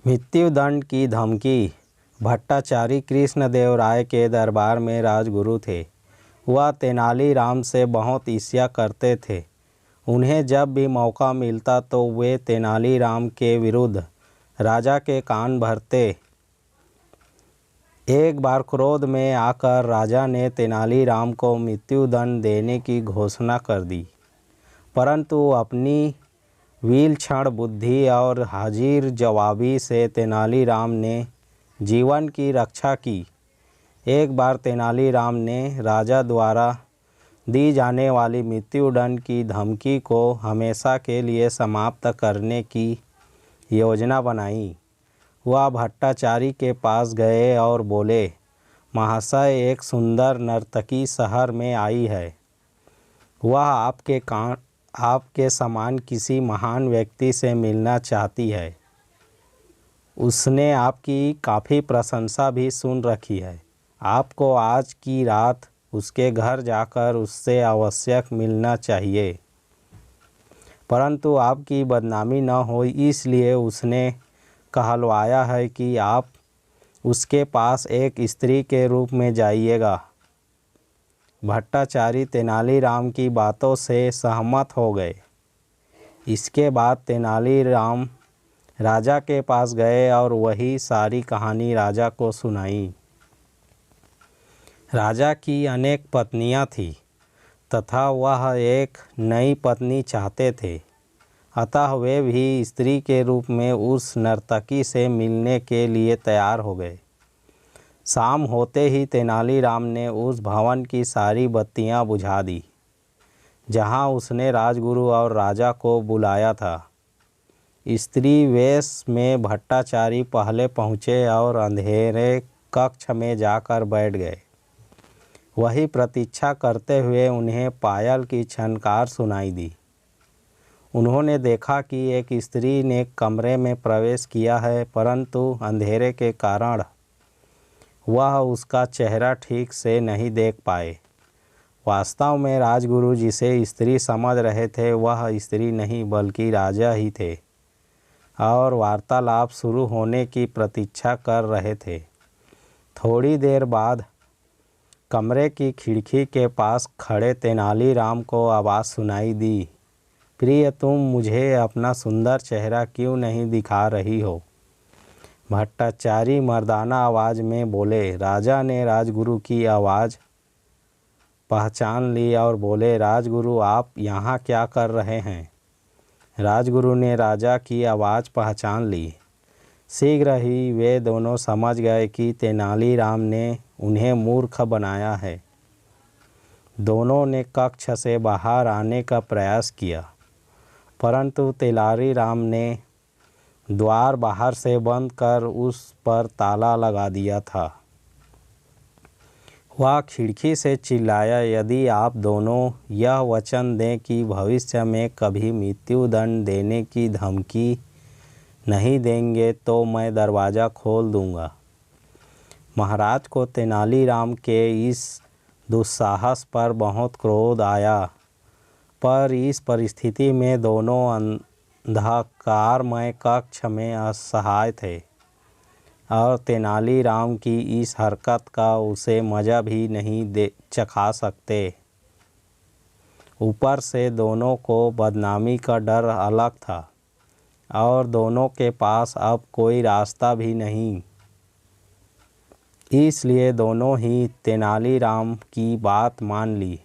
मृत्युदंड की धमकी। भट्टाचारी कृष्णदेवराय के दरबार में राजगुरु थे। वह तेनालीराम से बहुत ईर्ष्या करते थे। उन्हें जब भी मौका मिलता तो वे तेनालीराम के विरुद्ध राजा के कान भरते। एक बार क्रोध में आकर राजा ने तेनालीराम को मृत्युदंड देने की घोषणा कर दी, परंतु अपनी विलक्षण बुद्धि और हाजिर जवाबी से तेनालीराम ने जीवन की रक्षा की। एक बार तेनालीराम ने राजा द्वारा दी जाने वाली मृत्युदंड की धमकी को हमेशा के लिए समाप्त करने की योजना बनाई। वह भट्टाचारी के पास गए और बोले, महाशय, एक सुंदर नर्तकी शहर में आई है। वह आपके समान किसी महान व्यक्ति से मिलना चाहती है। उसने आपकी काफ़ी प्रशंसा भी सुन रखी है। आपको आज की रात उसके घर जाकर उससे आवश्यक मिलना चाहिए, परंतु आपकी बदनामी न हो इसलिए उसने कहलवाया है कि आप उसके पास एक स्त्री के रूप में जाइएगा। भट्टाचारी तेनालीराम की बातों से सहमत हो गए। इसके बाद तेनालीराम राजा के पास गए और वही सारी कहानी राजा को सुनाई। राजा की अनेक पत्नियां थीं तथा वह एक नई पत्नी चाहते थे, अतः वे भी स्त्री के रूप में उस नर्तकी से मिलने के लिए तैयार हो गए। शाम होते ही तेनालीराम ने उस भवन की सारी बत्तियां बुझा दी जहां उसने राजगुरु और राजा को बुलाया था। स्त्री वेश में भट्टाचारी पहले पहुँचे और अंधेरे कक्ष में जाकर बैठ गए। वही प्रतीक्षा करते हुए उन्हें पायल की छनकार सुनाई दी। उन्होंने देखा कि एक स्त्री ने कमरे में प्रवेश किया है, परंतु अंधेरे के कारण वह उसका चेहरा ठीक से नहीं देख पाए। वास्तव में राजगुरु जिसे स्त्री समझ रहे थे वह स्त्री नहीं बल्कि राजा ही थे और वार्तालाप शुरू होने की प्रतीक्षा कर रहे थे। थोड़ी देर बाद कमरे की खिड़की के पास खड़े तेनालीराम को आवाज़ सुनाई दी, प्रिय, तुम मुझे अपना सुंदर चेहरा क्यों नहीं दिखा रही हो? भट्टाचारी मर्दाना आवाज़ में बोले। राजा ने राजगुरु की आवाज़ पहचान ली और बोले, राजगुरु, आप यहाँ क्या कर रहे हैं? राजगुरु ने राजा की आवाज़ पहचान ली। शीघ्र ही वे दोनों समझ गए कि तेनालीराम ने उन्हें मूर्ख बनाया है। दोनों ने कक्ष से बाहर आने का प्रयास किया, परंतु तेनालीराम ने द्वार बाहर से बंद कर उस पर ताला लगा दिया था। वह खिड़की से चिल्लाया, यदि आप दोनों यह वचन दें कि भविष्य में कभी मृत्युदंड देने की धमकी नहीं देंगे तो मैं दरवाज़ा खोल दूंगा। महाराज को तेनालीराम के इस दुस्साहस पर बहुत क्रोध आया, पर इस परिस्थिति में दोनों अंधकारमय कक्ष में असहाय थे और तेनालीराम की इस हरकत का उसे मज़ा भी नहीं चखा सकते। ऊपर से दोनों को बदनामी का डर अलग था और दोनों के पास अब कोई रास्ता भी नहीं। इसलिए दोनों ही तेनालीराम की बात मान ली।